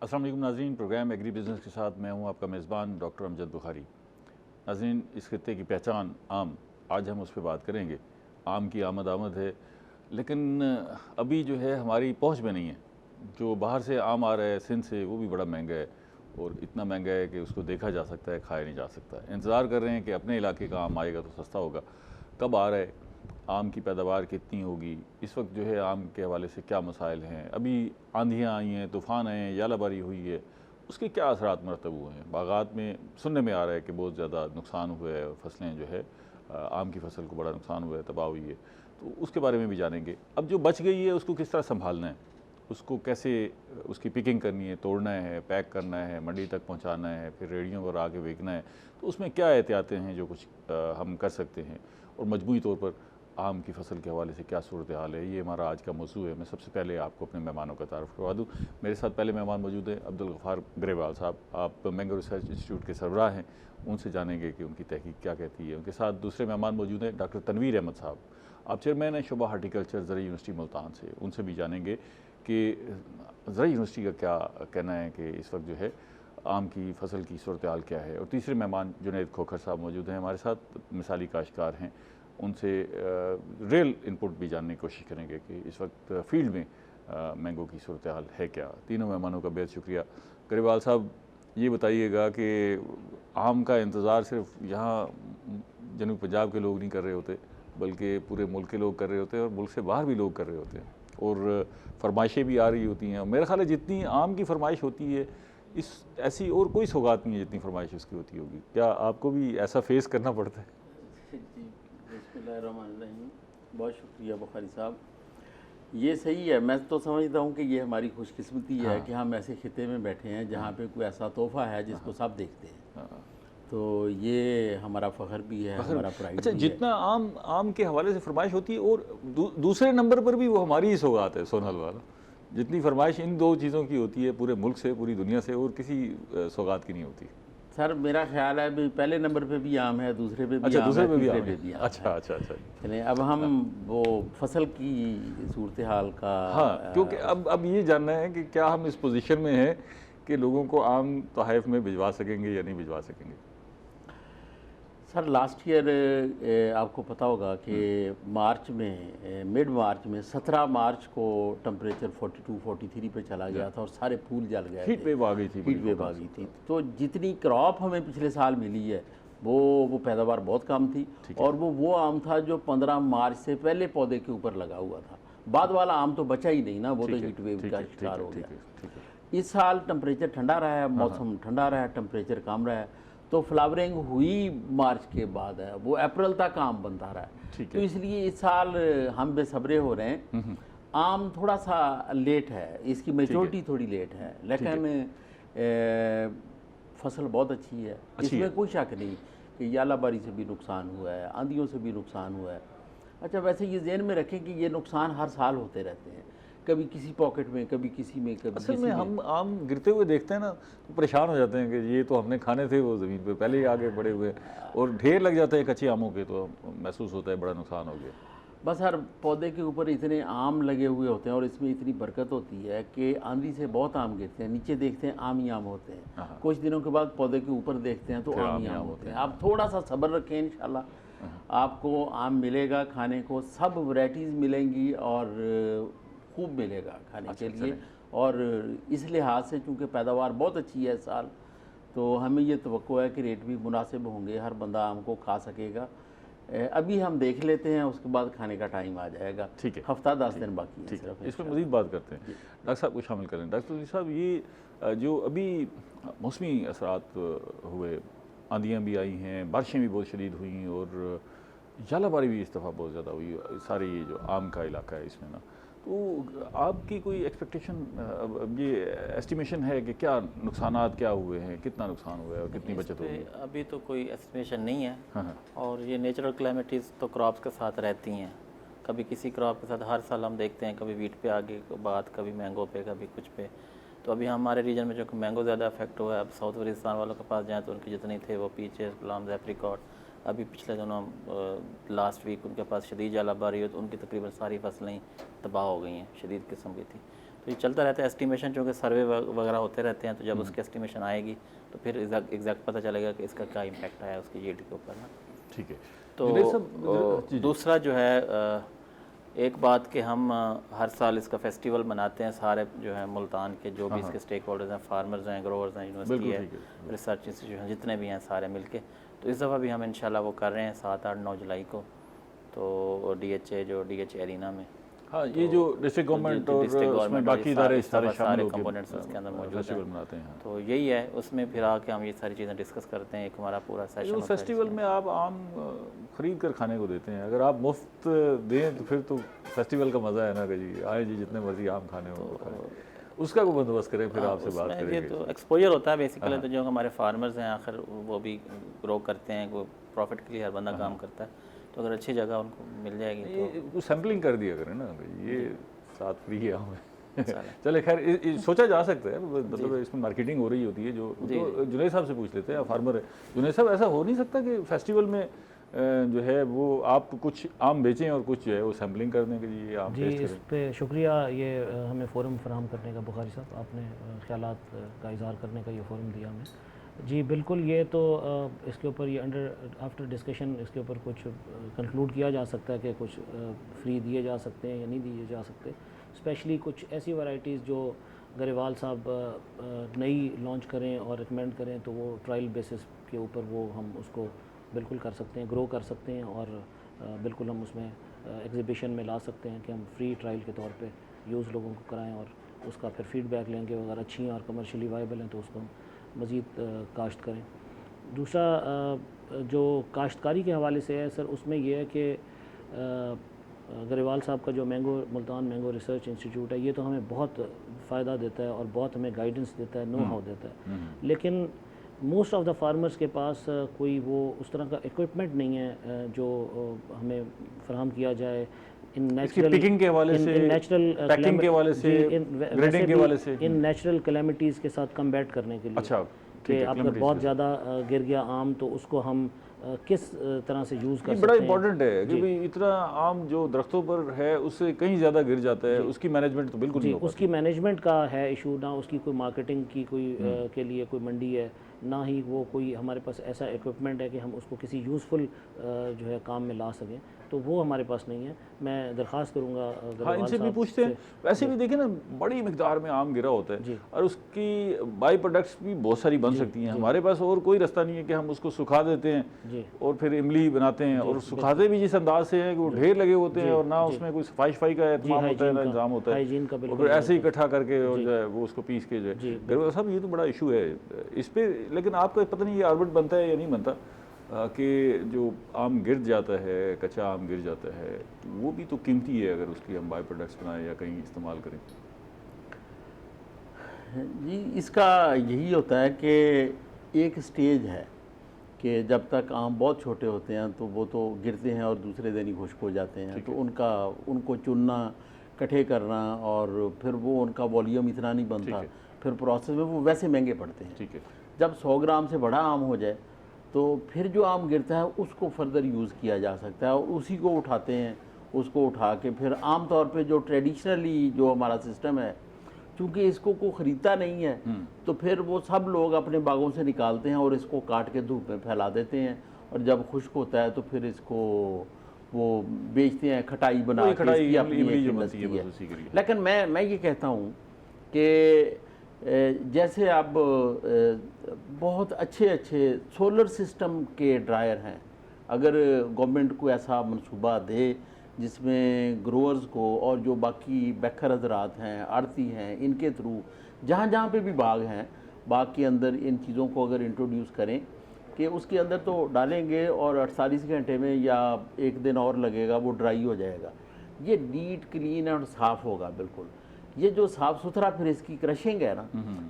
अस्सलाम वालेकुम नाज़रीन, प्रोग्राम एग्री बिज़नेस के साथ मैं हूं आपका मेज़बान डॉक्टर अमजद बुखारी। नाज़रीन, इस खित्ते की पहचान आम, आज हम उस पर बात करेंगे। आम की आमद है, लेकिन अभी जो है हमारी पहुंच में नहीं है। जो बाहर से आम आ रहा है सिंध से, वो भी बड़ा महंगा है, और इतना महंगा है कि उसको देखा जा सकता है, खाया नहीं जा सकता। इंतज़ार कर रहे हैं कि अपने इलाके का आम आएगा तो सस्ता होगा। कब आ रहा है, आम की पैदावार कितनी होगी, इस वक्त जो है आम के हवाले से क्या मसाइल हैं, अभी आंधियाँ आई हैं, तूफ़ान आए हैं, यालाबारी हुई है, उसके क्या असरात मरतब हुए हैं। बागात में सुनने में आ रहा है कि बहुत ज़्यादा नुकसान हुआ है, फसलें जो है आम की फसल को बड़ा नुकसान हुआ है, तबाह हुई है, तो उसके बारे में भी जानेंगे। अब जो बच गई है उसको किस तरह संभालना है, उसको कैसे उसकी पिकिंग करनी है, तोड़ना है, पैक करना है, मंडी तक पहुंचाना है, फिर रेडियों पर आके बेचना है, तो उसमें क्या एहतियातें हैं जो कुछ हम कर सकते हैं, और मजबूरी तौर पर आम की फसल के हवाले से क्या सूरत हाल है, ये हमारा आज का मौजू है। मैं सबसे पहले आपको अपने मेहमानों का तारुफ करवा दूँ। मेरे साथ पहले मेहमान मौजूद हैं अब्दुल गफ़ार ग्रेवाल साहब, आप मैंगो रिसर्च इंस्टीट्यूट के सरबराह हैं, उनसे जानेंगे कि उनकी तहकीक क्या कहती है। उनके साथ दूसरे मेहमान मौजूद हैं डॉक्टर तनवीर अहमद साहब, आप चेयरमैन हैं शोबा हार्टिकल्चर ज़रई यूनिवर्सिटी मुल्तान से, उनसे भी जानेंगे कि ज़रई यूनिवर्सिटी का क्या कहना है कि इस वक्त जो है आम की फसल की सूरत हाल क्या है। और तीसरे मेहमान जुनैद खोखर साहब मौजूद हैं हमारे साथ, मिसाली काश्तकार हैं, उनसे रियल इनपुट भी जानने की कोशिश करेंगे कि इस वक्त फील्ड में मैंगो की सूरत हाल है क्या। तीनों मेहमानों का बेहद शुक्रिया। ग्रेवाल साहब, ये बताइएगा कि आम का इंतज़ार सिर्फ यहाँ जनूब पंजाब के लोग नहीं कर रहे होते, बल्कि पूरे मुल्क के लोग कर रहे होते हैं, और मुल्क से बाहर भी लोग कर रहे होते हैं, और फरमाइशें भी आ रही होती हैं। मेरा ख्याल है जितनी आम की फरमाइश होती है, इस ऐसी और कोई सौगात नहीं है जितनी फरमाइश उसकी होती होगी। क्या आपको भी ऐसा फेस करना पड़ता है? जी, बिस्मिल्लाहिर्रहमानिर्रहीम। बहुत शुक्रिया बुखारी साहब। ये सही है, मैं तो समझता हूँ कि ये हमारी खुशकिस्मती है कि हम ऐसे खिते में बैठे हैं जहाँ पे कोई ऐसा तोहफ़ा है जिसको सब देखते हैं। तो ये हमारा फ़ख्र भी है, हमारा प्राइड अच्छा, भी जितना आम के हवाले से फरमाइश होती है, और दूसरे नंबर पर भी वो हमारी ही सौगात है सोनल वाला। जितनी फरमाइश इन दो चीज़ों की होती है, पूरे मुल्क से, पूरी दुनिया से, और किसी सौगात की नहीं होती। सर मेरा ख्याल है भी पहले नंबर पे भी आम है, दूसरे पे भी अच्छा, आम दूसरे है, पे भी तीसरे आम पे है। भी आम अच्छा है। अच्छा अच्छा। चलें, अब हम वो फसल की सूरत हाल का हाँ, क्योंकि अब ये जानना है कि क्या हम इस पोजीशन में हैं कि लोगों को आम तोहफ़ में भिजवा सकेंगे या नहीं भिजवा सकेंगे। सर लास्ट ईयर आपको पता होगा कि मार्च में, मिड मार्च में 17 मार्च को टेम्परेचर 42-43 पे चला गया था और सारे फूल जल गए थे। हीट वेव आ गई थी, हीट वेव आ गई थी। तो जितनी क्रॉप हमें पिछले साल मिली है वो पैदावार बहुत कम थी, और वो आम था जो 15 मार्च से पहले पौधे के ऊपर लगा हुआ था। बाद वाला आम तो बचा ही नहीं ना, वो तो हीट वेव का शिकार हो गया। इस साल टेम्परेचर ठंडा रहा है, मौसम ठंडा रहा है, टेम्परेचर कम रहा है, तो फ्लावरिंग हुई मार्च के बाद है, वो अप्रैल तक आम बनता रहा है। तो इसलिए इस साल हम बेसब्रे हो रहे हैं। आम थोड़ा सा लेट है, इसकी मेच्योरिटी थोड़ी लेट है, लेकिन फसल बहुत अच्छी है, इसमें कोई शक नहीं कि यालाबारी से भी नुकसान हुआ है, आंधियों से भी नुकसान हुआ है। अच्छा, वैसे ये ज़हन में रखें कि ये नुकसान हर साल होते रहते हैं, कभी किसी पॉकेट में, कभी किसी में, कभी असल किसी में हम आम गिरते हुए देखते हैं ना, तो परेशान हो जाते हैं कि ये तो हमने खाने थे, वो ज़मीन पे पहले ही आगे बढ़े हुए, और ढेर लग जाते हैं कच्चे आमों के, तो महसूस होता है बड़ा नुकसान हो गया। बस हर पौधे के ऊपर इतने आम लगे हुए होते हैं और इसमें इतनी बरकत होती है कि आंधी से बहुत आम गिरते हैं, नीचे देखते हैं आम ही आम होते हैं, कुछ दिनों के बाद पौधे के ऊपर देखते हैं तो आम ही आम होते हैं। आप थोड़ा सा सब्र रखें, इंशाल्लाह आपको आम मिलेगा खाने को, सब वैरायटीज़ मिलेंगी और खूब मिलेगा खाने के लिए। और इस लिहाज से चूँकि पैदावार बहुत अच्छी है इस साल, तो हमें ये तवक्को है कि रेट भी मुनासिब होंगे, हर बंदा आम को खा सकेगा। अभी हम देख लेते हैं, उसके बाद खाने का टाइम आ जाएगा। ठीक है, हफ्ता 10 दिन बाकी है सिर्फ। इस पर मज़ीद बात करते हैं, डॉक्टर साहब को शामिल करें। डॉक्टर साहब, ये जो अभी मौसमी असरात हुए, आंधियाँ भी आई हैं, बारिशें भी बहुत शदीद हुई, और यालाबारी भी इस दफ़ा बहुत ज़्यादा हुई, सारे ये जो आम का इलाका है इसमें ना, तो आपकी कोई एक्सपेक्टेशन, अब ये एस्टिमेशन है कि क्या नुकसानात क्या हुए हैं, कितना नुकसान हुआ है और कितनी बचत हुई है? अभी तो कोई एस्टिमेशन नहीं है। हाँ। और ये नेचुरल क्लाइमेटीज़ तो क्रॉप्स के साथ रहती हैं, कभी किसी क्रॉप के साथ हर साल हम देखते हैं, कभी वीट पे आगे बात, कभी मैंगो पे, कभी कुछ पे। तो अभी हमारे रीजन में जो मैंगो ज़्यादा अफेक्ट हुआ है, अब साउथ वलिस्तान वालों के पास जाएँ तो उनके जितने थे वो पीचेस, प्लम्स, एप्रिकॉट, अभी पिछले दिनों लास्ट वीक उनके पास शदीद यालाबारी हुई तो उनकी तकरीबन सारी फसलें तबाह हो गई हैं, शदीद किस्म की थी। तो ये चलता रहता है एस्टिमेशन, चूँकि सर्वे वगैरह होते रहते हैं, तो जब उसकी एस्टिमेशन आएगी तो फिर एग्जैक्ट पता चलेगा कि इसका क्या इम्पैक्ट आया उसकी यील्ड के ऊपर ना। ठीक है। तो दूसरा जो है एक बात कि हम हर साल इसका फेस्टिवल मनाते हैं, सारे जो है मुल्तान के जो भी इसके स्टेक होल्डर्स हैं, फार्मर्स हैं, ग्रोवर्स हैं, यूनिवर्सिटी है, रिसर्च इंस्टीट्यूशन जितने भी हैं सारे मिलके, तो इस दफ़ा भी हम इंशाल्लाह वो कर रहे हैं 7, 8, 9 जुलाई को, तो DHA एरिना में। हाँ, ये जो डिस्ट्रिक्ट गवर्नमेंट और उसमें बाकी इदारे सारे कंपोनेंट्स उसके अंदर मौजूद फेस्टिवल मनाते हैं। तो यही है, उसमें फिर आके हम ये सारी चीज़ें डिस्कस करते हैं। एक हमारा पूरा सेशन उस फेस्टिवल में आप आम खरीद कर खाने को देते हैं, अगर आप मुफ्त दें तो फिर तो फेस्टिवल का मज़ा है ना कि जी आए जी जितने मर्जी आम खाने हो उसका को बंदोबस्त करें, फिर आपसे बात करेंगे। ये तो एक्सपोजर होता है बेसिकली, तो जो हमारे फार्मर्स हैं आखिर वो भी ग्रो करते हैं, वो प्रॉफिट के लिए हर बंदा काम करता है, तो अगर अच्छी जगह उनको मिल जाएगी तो सैम्पलिंग कर दिया करें ना, ये साथ फ्री है हमें। चले खैर सोचा जा सकता है, मतलब इसमें मार्केटिंग हो रही होती है। जो जुनैद साहब से पूछ लेते हैं, फार्मर है जुनैद साहब, ऐसा हो नहीं सकता कि फेस्टिवल में जो है वो आप कुछ आम बेचें और कुछ जो है वो सैम्पलिंग कर दें कि ये आम जी, इस पे शुक्रिया ये हमें फ़ोरम फराहम करने का बुखारी साहब, आपने ख्यालात का इज़हार करने का ये फ़ोरम दिया हमें। जी बिल्कुल, ये तो इसके ऊपर ये आफ्टर डिस्कशन इसके ऊपर कुछ कंक्लूड किया जा सकता है कि कुछ फ्री दिए जा सकते हैं या नहीं दिए जा सकते। स्पेशली कुछ ऐसी वैरायटीज़ जो गरेवाल साहब नई लॉन्च करें और रिकमेंड करें, तो वो ट्रायल बेसिस के ऊपर वो हम उसको बिल्कुल कर सकते हैं, ग्रो कर सकते हैं, और बिल्कुल हम उसमें एग्ज़िबिशन में ला सकते हैं कि हम फ्री ट्रायल के तौर पे यूज़ लोगों को कराएं और उसका फिर फीडबैक लेंगे, अगर अच्छी हैं और कमर्शियली वाइबल हैं तो उसको हम मज़ीद काश्त करें। दूसरा जो काश्तकारी के हवाले से है सर, उसमें यह है कि गरेवाल साहब का जो मुल्तान मैंगो रिसर्च इंस्टीट्यूट है, ये तो हमें बहुत फ़ायदा देता है और बहुत हमें गाइडेंस देता है, नो हाउ देता है, लेकिन मोस्ट ऑफ़ द फार्मर्स के पास कोई वो उस तरह का इक्विपमेंट नहीं है जो हमें फराहम किया जाए इन नेचुरल पिकिंग के हवाले से, नेचुरल पैकिंग के हवाले से, ग्रेडिंग के हवाले से, इन नेचुरल कैलेमिटीज़ के साथ कम्बैट करने के लिए। अच्छा, कि अगर बहुत ज़्यादा गिर गया आम तो उसको हम किस तरह से यूज़ कर सकते हैं। बड़ा इंपॉर्टेंट है कि भाई इतना आम जो दरख्तों पर है उससे कहीं ज़्यादा गिर जाता है, उसकी मैनेजमेंट तो बिल्कुल नहीं हो पाती। उसकी मैनेजमेंट का है इशू, ना उसकी कोई मार्केटिंग की कोई के लिए कोई मंडी है, ना ही वो कोई हमारे पास ऐसा इक्विपमेंट है कि हम उसको किसी यूज़फुल जो है काम में ला सकें, तो वो हमारे पास नहीं है। मैं दरख्वास्त करूँगा हाँ, इनसे भी पूछते हैं। वैसे भी देखें ना, बड़ी मिकदार में आम गिरा होता है और उसकी बाई प्रोडक्ट्स भी बहुत सारी बन सकती हैं। हमारे पास और कोई रास्ता नहीं है कि हम उसको सुखा देते हैं और फिर इमली बनाते हैं, और सुखाते भी जिस अंदाज से है कि वो ढेर लगे होते हैं और ना उसमें कोई सफाई का एहतमाम होता है, ना इंतजाम होता है, और फिर ऐसे ही इकट्ठा करके और जो है वो उसको पीस के जो है सब, ये तो बड़ा इशू है इस पर। लेकिन आपको पता नहीं ये आर्बिट बनता है या नहीं बनता कि जो आम गिर जाता है, कच्चा आम गिर जाता है, वो भी तो कीमती है अगर उसकी हम बाई प्रोडक्ट्स बनाएं या कहीं इस्तेमाल करें। जी, इसका यही होता है कि एक स्टेज है कि जब तक आम बहुत छोटे होते हैं तो वो तो गिरते हैं और दूसरे दिन ही खुश्क हो जाते हैं, तो उनको चुनना, कटे करना, और फिर वो उनका वॉल्यूम इतना नहीं बनता, फिर प्रोसेस में वो वैसे महंगे पड़ते हैं। ठीक है। जब 100 ग्राम से बड़ा आम हो जाए तो फिर जो आम गिरता है उसको फर्दर यूज़ किया जा सकता है, और उसी को उठाते हैं, उसको उठा के फिर आम तौर पे जो ट्रेडिशनली जो हमारा सिस्टम है, चूँकि इसको कोई ख़रीदता नहीं है, तो फिर वो सब लोग अपने बागों से निकालते हैं और इसको काट के धूप में फैला देते हैं, और जब खुश्क होता है तो फिर इसको वो बेचते हैं, खटाई बना के, इसकी अपनी इंडस्ट्री है। लेकिन मैं ये कहता हूँ कि जैसे अब बहुत अच्छे सोलर सिस्टम के ड्रायर हैं, अगर गवर्नमेंट को ऐसा मंसूबा दे जिसमें ग्रोअर्स को और जो बाकी बैकर हजरात हैं, आड़ती हैं, इनके थ्रू जहाँ पे भी बाग हैं, बाग के अंदर इन चीज़ों को अगर इंट्रोड्यूस करें कि उसके अंदर तो डालेंगे और 48 घंटे में या एक दिन और लगेगा वो ड्राई हो जाएगा, ये नीट क्लीन और साफ़ होगा बिल्कुल। ये जो साफ़ सुथरा फिर इसकी क्रशिंग है ना,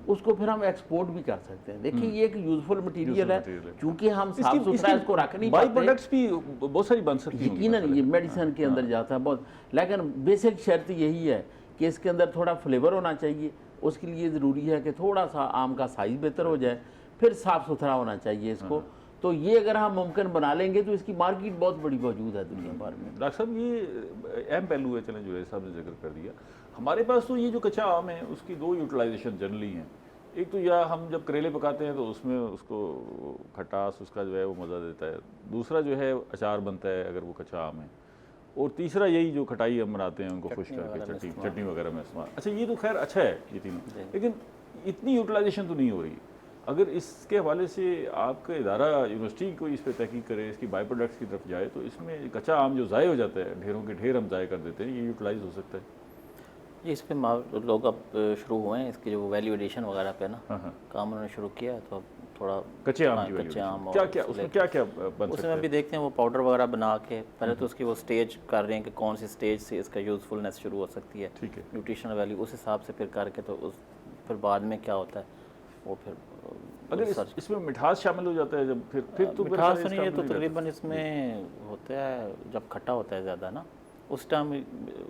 उसको फिर हम एक्सपोर्ट भी कर सकते हैं। देखिए ये एक यूजफुल मटेरियल है, क्योंकि हम साफ़ सुथरा इसको रख नहीं पाते। बाई प्रोडक्ट्स भी बहुत सारी बन सकती हैं, यकीनन ये मेडिसिन के अंदर जाता है बहुत, लेकिन बेसिक शर्त यही है कि इसके अंदर थोड़ा फ्लेवर होना चाहिए। उसके लिए ज़रूरी है कि थोड़ा सा आम का साइज़ बेहतर हो जाए, फिर साफ़ सुथरा होना चाहिए इसको। तो ये अगर हम मुमकिन बना लेंगे तो इसकी मार्केट बहुत बड़ी मौजूद है दुनिया भर में। डॉक्टर साहब, ये अहम पहलू है, चलें जो है साहब ने जिक्र कर दिया। हमारे पास तो ये जो कच्चा आम है उसकी दो यूटिलाइजेशन जनरली हैं। एक तो या हम जब करेले पकाते हैं तो उसमें उसको खटास उसका जो है वो मज़ा देता है, दूसरा जो है अचार बनता है अगर वो कच्चा आम है, और तीसरा यही जो खटाई हम बनाते हैं उनको खुश करके चटनी वगैरह में इस्तेमाल। अच्छा, ये तो खैर अच्छा है ये तीनों, लेकिन इतनी यूटिलाइजेशन तो नहीं हो रही। अगर इसके हवाले से आपका इदारा यूनिवर्सिटी कोई इस पर तहकीक करे, इसकी बाई प्रोडक्ट्स की तरफ जाए, तो इसमें कच्चा आम जो ज़ाय हो जाता है, ढेरों के ढेर हम ज़ाय कर देते हैं, ये यूटिलाइज हो सकता है। जी, इस पे लोग अब शुरू हुए हैं, इसकी जो वैल्यू एडिशन वगैरह पे ना काम उन्होंने शुरू किया है, तो अब थोड़ा कच्चे आम की कच्चे आम क्या क्या उसमें क्या क्या बन सकता है? उसमें अभी देखते हैं वो पाउडर वगैरह बना के पहले तो उसकी वो स्टेज कर रहे हैं कि कौन सी स्टेज से इसका यूज़फुलनेस शुरू हो सकती है, ठीक है, न्यूट्रिशनल वैल्यू उस हिसाब से फिर करके, तो उस फिर बाद में क्या होता है वो फिर अगर इसमें मिठास शामिल हो जाता है जब फिर तो मिठास नहीं है, तो तकरीबन इसमें होता है जब खट्टा होता है ज़्यादा ना, उस टाइम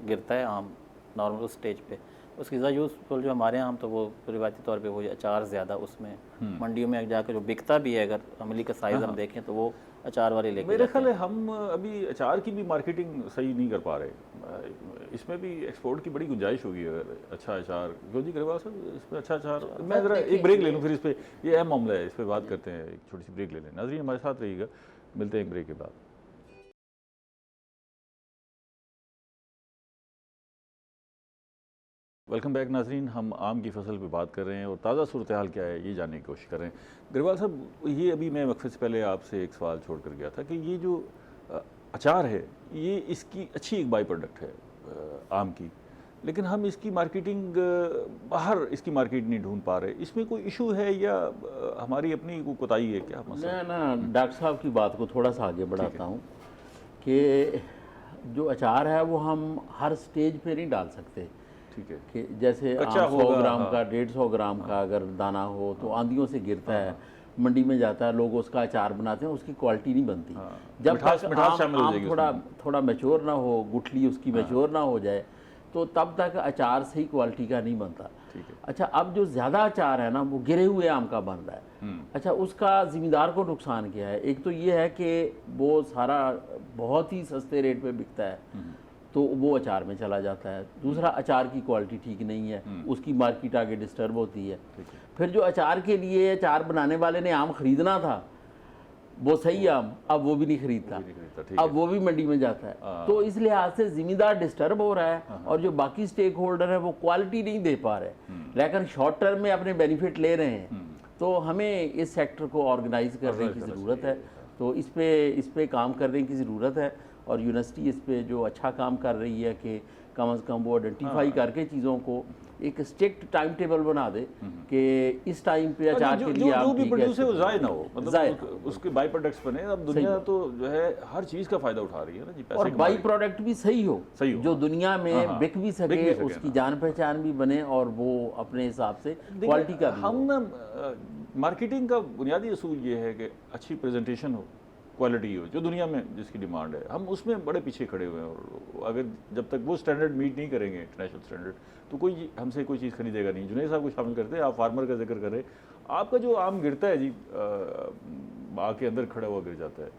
गिरता है आम नॉर्मल उस स्टेज पे। उसकी ज़्यादा यूज़फुल जो हमारे यहाँ तो वो रिवायती तौर पे वो अचार ज़्यादा उसमें मंडियों में जाकर जो बिकता भी है, अगर अमली का साइज़ हम देखें तो वो अचार वाले लेके मेरे ख्याल है हम अभी अचार की भी मार्केटिंग सही नहीं कर पा रहे। इसमें भी एक्सपोर्ट की बड़ी गुंजाइश होगी अगर अच्छा अचार। क्यों जी ग्रेवाल साहब, इसमें अच्छा अचार, मैं ज़रा एक ब्रेक ले लूँ फिर इस पर, ये अहम मामला है, इस पर बात करते हैं, एक छोटी सी ब्रेक ले लें। नाज़रीन हमारे साथ रहिएगा, मिलते हैं एक ब्रेक के बाद। वेलकम बैक नाजरीन, हम आम की फसल पे बात कर रहे हैं और ताज़ा सूरत हाल क्या है ये जानने की कोशिश कर रहे हैं। ग्रेवाल साहब, ये अभी मैं वक्फे से पहले आपसे एक सवाल छोड़ कर गया था कि ये जो अचार है ये इसकी अच्छी एक बाई प्रोडक्ट है आम की, लेकिन हम इसकी मार्केटिंग बाहर इसकी मार्केट नहीं ढूंढ पा रहे। इसमें कोई इशू है या हमारी अपनी कोई कोताही है क्या? ना डॉक्टर साहब की बात को थोड़ा सा आगे बढ़ाता हूँ कि जो अचार है वो हम हर स्टेज पे नहीं डाल सकते। ठीक है, कि जैसे 100 ग्राम का 150 ग्राम का अगर दाना हो तो आंधियों से गिरता है, मंडी में जाता है, लोग उसका अचार बनाते हैं, उसकी क्वालिटी नहीं बनती। जब तक आम थोड़ा मैच्योर ना हो, गुठली उसकी मैच्योर ना हो जाए, तो तब तक अचार सही क्वालिटी का नहीं बनता। अच्छा, अब जो ज़्यादा अचार है ना वो गिरे हुए आम का बन रहा है। अच्छा, उसका ज़िम्मेदार को नुकसान क्या है? एक तो ये है कि वो सारा बहुत ही सस्ते रेट पे बिकता है, तो वो अचार में चला जाता है। दूसरा, अचार की क्वालिटी ठीक नहीं है, उसकी मार्केट आगे डिस्टर्ब होती है। फिर जो अचार के लिए अचार बनाने वाले ने आम ख़रीदना था, वो सही आम, अब वो भी नहीं खरीदता, अब वो भी मंडी में जाता है। तो इस लिहाज से ज़िम्मेदार डिस्टर्ब हो रहा है, और जो बाकी स्टेक होल्डर है वो क्वालिटी नहीं दे पा रहे, लेकिन शॉर्ट टर्म में अपने बेनिफिट ले रहे हैं। तो हमें इस सेक्टर को ऑर्गेनाइज करने की ज़रूरत है, तो इस पे काम करने की ज़रूरत है। और यूनिवर्सिटी इस पे जो अच्छा काम कर रही है कि कम से कम वो आइडेंटिफाई करके चीज़ों को एक स्ट्रिक्ट टाइम टेबल बना दे कि इस टाइम पे अचार के लिए जो भी प्रोड्यूस है वो ज़ाय ना हो, मतलब उसके बाई प्रोडक्ट्स बने। अब दुनिया तो जो है हर चीज़ का फ़ायदा उठा रही है ना जी, पैसे और बाई प्रोडक्ट भी सही हो जो दुनिया में बिक भी सके, उसकी जान पहचान भी बने, और वो अपने हिसाब से क्वालिटी का। हम ना मार्केटिंग का बुनियादी असूल ये है कि अच्छी प्रेजेंटेशन हो, क्वालिटी हो, जो दुनिया में जिसकी डिमांड है, हम उसमें बड़े पीछे खड़े हुए हैं। और अगर जब तक वो स्टैंडर्ड मीट नहीं करेंगे, इंटरनेशनल स्टैंडर्ड, तो कोई हमसे कोई चीज़ खरीदेगा नहीं। जुनैद साहब को शामिल करते हैं, आप फार्मर का जिक्र करें, आपका जो आम गिरता है जी, बाग के अंदर खड़ा हुआ गिर जाता है,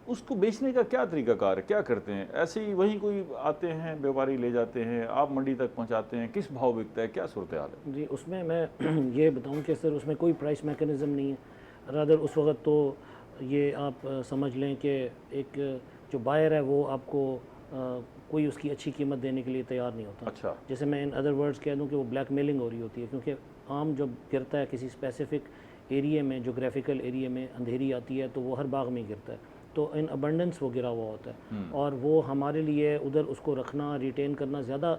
उसको बेचने का क्या तरीकाकार है, क्या करते हैं? ऐसे ही वहीं कोई आते हैं, व्यापारी ले जाते हैं, आप मंडी तक पहुंचाते हैं, किस भाव बिकता है, क्या सूरत हाल है? जी, उसमें मैं ये बताऊं कि सर उसमें कोई प्राइस मैकेनिज़्म नहीं है। रादर उस वक्त तो ये आप समझ लें कि एक जो बायर है वो आपको कोई उसकी अच्छी कीमत देने के लिए तैयार नहीं होता। अच्छा, जैसे मैं इन अदर वर्ड्स कह दूं कि वो ब्लैकमेलिंग हो रही होती है, क्योंकि आम जब गिरता है किसी स्पेसिफिक एरिया में, जोग्राफिकल एरिया में अंधेरी आती है, तो वो हर बाग में गिरता है, तो इन अबंडेंस वो गिरा हुआ होता है, और वो हमारे लिए उधर उसको रखना, रिटेन करना ज़्यादा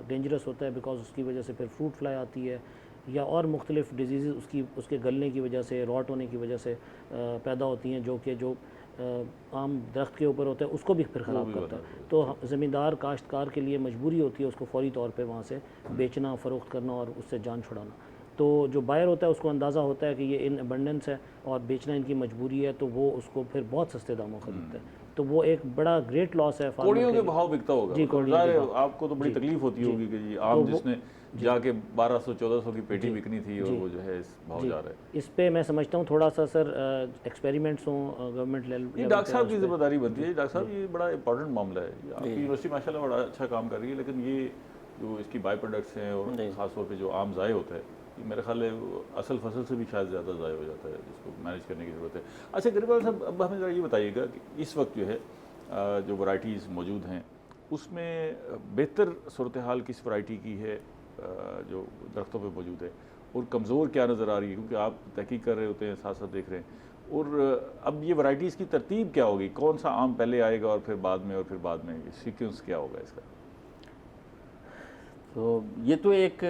डेंजरस होता है, बिकॉज उसकी वजह से फिर फ्रूट फ्लाई आती है या और मुख्तलिफ डिजीज़ उसके गलने की वजह से, रॉट होने की वजह से पैदा होती हैं, जो कि जो आम दरख्त के ऊपर होता है उसको भी फिर ख़राब करता है। तो ज़मींदार काश्तकार के लिए मजबूरी होती है उसको फौरी तौर पे वहाँ से बेचना, फ़रोख्त करना और उससे जान छुड़ाना। तो जो बायर होता है उसको अंदाज़ा होता है कि ये इन अबंडेंस है और बेचना इनकी मजबूरी है, तो वो उसको फिर बहुत सस्ते दामों खरीदता है। तो वो एक बड़ा ग्रेट लॉस है। कोड़ियों के भाव बिकता होगा जी, आपको तो बड़ी तकलीफ होती होगी कि जी आम जिसने जाके 1200-1400 की पेटी बिकनी थी और वो जो है इस भाव जा रहा है। इस पे मैं समझता हूँ थोड़ा सा सर एक्सपेरिमेंट्स हों गवर्नमेंट लेवल। डॉक्टर साहब की जिम्मेदारी बनती है। डॉक्टर साहब, ये बड़ा इंपॉर्टेंट मामला है, आपकी यूनिवर्सिटी माशाल्लाह बड़ा अच्छा काम कर रही है, लेकिन ये जो इसकी बाई प्रोडक्ट्स हैं और ख़ासतौर पे जो आम ज़ाय होता है, ये मेरा ख्याल है असल फसल से भी शायद ज़्यादा ज़ाय हो जाता है, जिसको मैनेज करने की ज़रूरत है। अच्छा गरीबाल साहब, अब हमें ज़रा ये बताइएगा कि इस वक्त जो है जो वैराइटीज़ मौजूद हैं उसमें बेहतर सूरत हाल किस वैरायटी की है जो दरख्तों पे मौजूद है, और कमज़ोर क्या नज़र आ रही है, क्योंकि आप तहकीक कर रहे होते हैं, साथ साथ देख रहे हैं, और अब ये वैराइटीज़ की तरतीब क्या होगी, कौन सा आम पहले आएगा और फिर बाद में, और फिर बाद में सीक्वेंस क्या होगा इसका? तो ये तो एक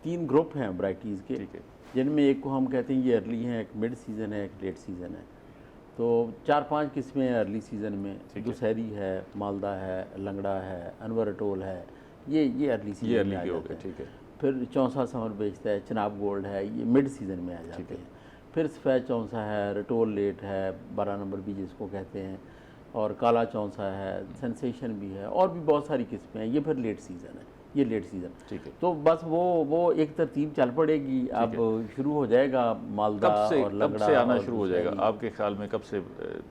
3 ग्रुप हैं वैराइटीज़ के, ठीक है, जिनमें एक को हम कहते हैं ये अर्ली हैं, एक मिड सीज़न है, एक लेट सीज़न है। तो 4-5 किस्में हैं अर्ली सीज़न में, दुशहरी है, मालदा है, लंगड़ा है, अनवर अटोल है, ये अर्ली सीज़न में आ जाते हैं। ठीक है। फिर चौंसा समर बेचता है, चनाब गोल्ड है, ये मिड सीज़न में आ जाते हैं। फिर सफ़ेद चौंसा है, रटोल लेट है, 12 नंबर भी जिसको कहते हैं, और काला चौंसा है, सेंसेशन भी है, और भी बहुत सारी किस्में हैं। ये फिर लेट सीज़न है, ये लेट सीज़न। ठीक है। तो बस वो एक तरतीब चल पड़ेगी। अब शुरू हो जाएगा मालदा और लंगड़ा, कब से आना शुरू हो जाएगा आपके ख्याल में? कब से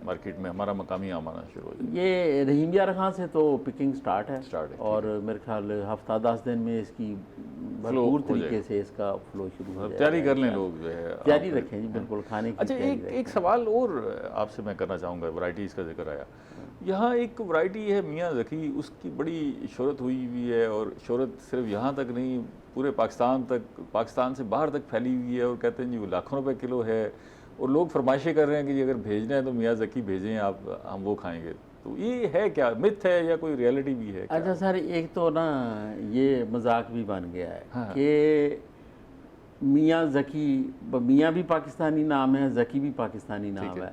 मार्केट में हमारा मकामी आम आना शुरू हो जाएगा? ये रहीम यार खां से तो पिकिंग स्टार्ट है और मेरे ख्याल हफ्ता 10 दिन में इसकी भरपूर तरीके से इसका फ्लो शुरू हो जाएगा। तैयारी कर लें लोग, जो है तैयारी रखें जी, बिल्कुल खाने की। अच्छा, एक सवाल और आपसे मैं करना चाहूँगा, वैराइटीज़ का जिक्र आया, यहाँ एक वैरायटी है मियाँ ज़की, उसकी बड़ी शोहरत हुई हुई है, और शोहरत सिर्फ यहाँ तक नहीं पूरे पाकिस्तान तक, पाकिस्तान से बाहर तक फैली हुई है, और कहते हैं जी वो लाखों रुपए किलो है, और लोग फरमाइशें कर रहे हैं कि अगर भेजना है तो मियाँ ज़की भेजें आप, हम वो खाएंगे। तो ये है क्या, मिथ है या कोई रियलिटी भी है? अच्छा सर, एक तो ना ये मजाक भी बन गया है कि मियाँ ज़की, मियाँ भी पाकिस्तानी नाम है, ज़की भी पाकिस्तानी नाम है।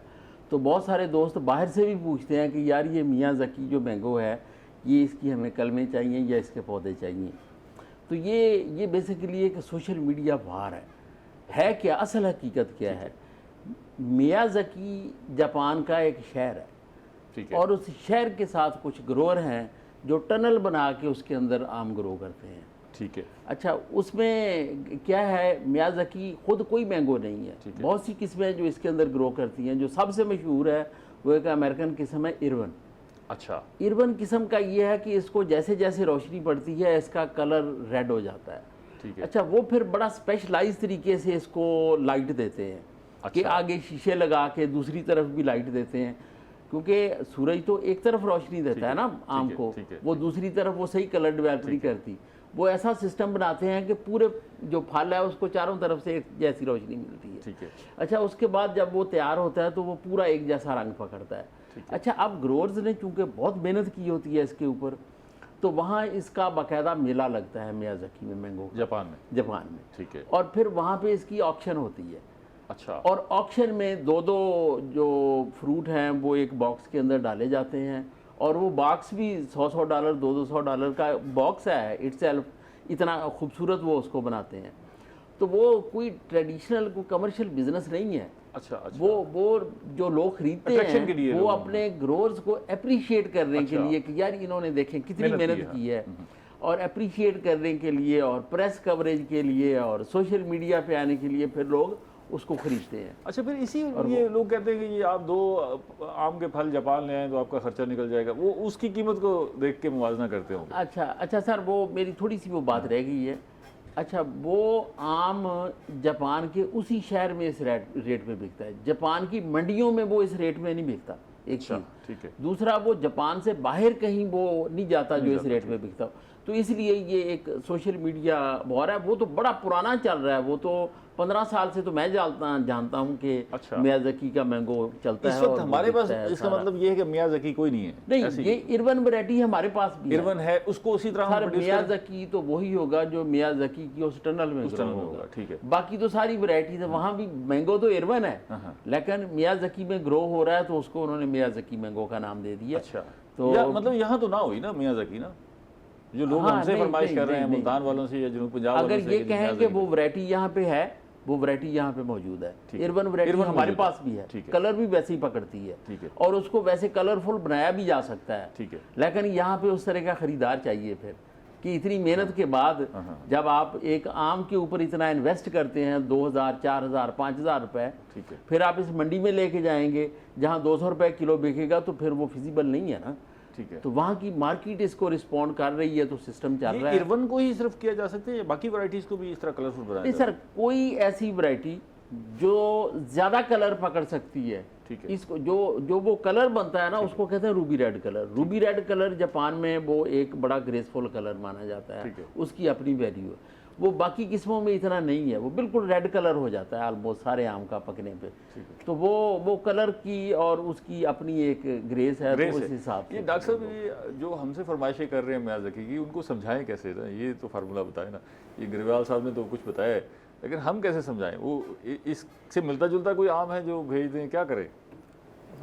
तो बहुत सारे दोस्त बाहर से भी पूछते हैं कि यार ये मियाँ ज़की जो मैंगो है, ये इसकी हमें कलमें चाहिए या इसके पौधे चाहिए। तो ये बेसिकली एक सोशल मीडिया वार है क्या? असल हकीकत क्या है? मियाँ ज़की जापान का एक शहर है, और उस शहर के साथ कुछ ग्रोअर हैं जो टनल बना के उसके अंदर आम ग्रो करते हैं। ठीक है। अच्छा, उसमें क्या है, मियाँ ज़की खुद कोई मैंगो नहीं है, बहुत सी किस्में जो इसके अंदर ग्रो करती हैं। जो सबसे मशहूर है वो एक अमेरिकन किस्म है, इरवन। अच्छा, इरवन किस्म का ये है कि इसको जैसे जैसे रोशनी पड़ती है इसका कलर रेड हो जाता है। ठीक है। अच्छा, वो फिर बड़ा स्पेशलाइज तरीके से इसको लाइट देते हैं। कि आगे शीशे लगा के दूसरी तरफ भी लाइट देते हैं, क्योंकि सूरज तो एक तरफ रोशनी देता है ना आम को, वो दूसरी तरफ वो सही कलर डेवलप नहीं करती। वो ऐसा सिस्टम बनाते हैं कि पूरे जो फल है उसको चारों तरफ से एक जैसी रोशनी मिलती है। ठीक है। अच्छा, उसके बाद जब वो तैयार होता है तो वो पूरा एक जैसा रंग पकड़ता है। अच्छा, अब ग्रोअर्स ने चूंकि बहुत मेहनत की होती है इसके ऊपर, तो वहाँ इसका बाकायदा मेला लगता है मियाँ ज़की में, मैंगो, जापान में। ठीक है। और फिर वहाँ पे इसकी ऑक्शन होती है। अच्छा। और ऑक्शन में 2-2 जो फ्रूट हैं वो एक बॉक्स के अंदर डाले जाते हैं, और वो बॉक्स भी $100 $200 का बॉक्स है इटसेल्फ, इतना खूबसूरत वो उसको बनाते हैं। तो वो कोई ट्रेडिशनल, कोई कमर्शियल बिजनेस नहीं है। अच्छा। वो जो लोग खरीदते हैं वो अपने ग्रोअर्स को अप्रिशिएट करने के लिए कि यार इन्होंने देखें कितनी मेहनत की है, और अप्रिशिएट करने के लिए, और प्रेस कवरेज के लिए, और सोशल मीडिया पे आने के लिए फिर लोग उसको खरीदते हैं। अच्छा, फिर इसी लिए लोग कहते हैं कि ये आप 2 आम के फल जापान ले आए तो आपका खर्चा निकल जाएगा, वो उसकी कीमत को देख के मुवाजना करते होंगे। अच्छा सर, वो मेरी थोड़ी सी वो बात रह गई है। अच्छा, वो आम जापान के उसी शहर में इस रेट पे बिकता है, जापान की मंडियों में वो इस रेट में नहीं बिकता, एक चीज़। ठीक है। दूसरा, वो जापान से बाहर कहीं वो नहीं जाता जो इस रेट पे बिकता। तो इसलिए ये एक सोशल मीडिया वॉर है। वो तो बड़ा पुराना चल रहा है, वो तो 15 साल से तो मैं जानता हूँ कि मियाँ ज़की का मैंगो चलता है। इस वक्त हमारे पास, इसका मतलब ये है कि मियाँ ज़की कोई नहीं है? नहीं, ये इरवन वैरायटी हमारे पास भी इरवन है, उसको उसी तरह मियाँ ज़की तो वही होगा जो मियाँ ज़की की उस टनल में होगा। ठीक है। बाकी तो सारी वैरायटीज है, वहाँ भी मैंगो तो इरवन है, लेकिन मियाँ ज़की में ग्रो हो रहा है तो उसको उन्होंने मियाँ ज़की मैंगो का नाम दे दिया। अच्छा, तो मतलब यहाँ तो ना हुई ना मियाँ ज़की ना, जो लोग हमसे फरमाइश कर रहे हैं मुल्तान वालों से या जनूब पंजाब वालों से, अगर ये कहें कि वो वैरायटी यहाँ पे है, वो वैरायटी यहाँ पे मौजूद है। इरवन वैरायटी हमारे पास भी है, कलर भी वैसे ही पकड़ती है, और उसको वैसे कलरफुल बनाया भी जा सकता है। ठीक है। लेकिन यहाँ पे उस तरह का खरीदार चाहिए फिर, कि इतनी मेहनत के बाद जब आप एक आम के ऊपर इतना इन्वेस्ट करते हैं, 2000 4000 5000 रुपए, फिर आप इस मंडी में लेके जाएंगे जहाँ 200 रुपए किलो बिकेगा, तो फिर वो फिजिबल नहीं है ना। ठीक है। तो वहाँ की मार्केट इसको रिस्पॉन्ड कर रही है, तो सिस्टम चल रहा है। इरवन को ही सिर्फ किया जा सकता है या बाकी वैरायटीज को भी इस तरह कलरफुल बनाया नहीं सर, कोई ऐसी वैरायटी जो ज़्यादा कलर पकड़ सकती है, ठीक है। इसको जो वो कलर बनता है ना, उसको कहते हैं Ruby red colour. Ruby red colour Japan में वो एक बड़ा ग्रेसफुल कलर माना जाता है, उसकी अपनी वैल्यू है। वो बाकी किस्मों में इतना नहीं है, वो बिल्कुल रेड कलर हो जाता है ऑलमोस्ट सारे आम का पकने पे। तो वो कलर की और उसकी अपनी एक ग्रेस है, तो उस हिसाब से। ये डॉक्टर साहब, ये जो हमसे फरमाइशें कर रहे हैं मियाज़की की, उनको समझाएं कैसे ना, ये तो फार्मूला बताए ना। ये ग्रेवाल साहब ने तो कुछ बताया है, लेकिन हम कैसे समझाएं? वो इससे मिलता जुलता कोई आम है जो भेज दें, क्या करें?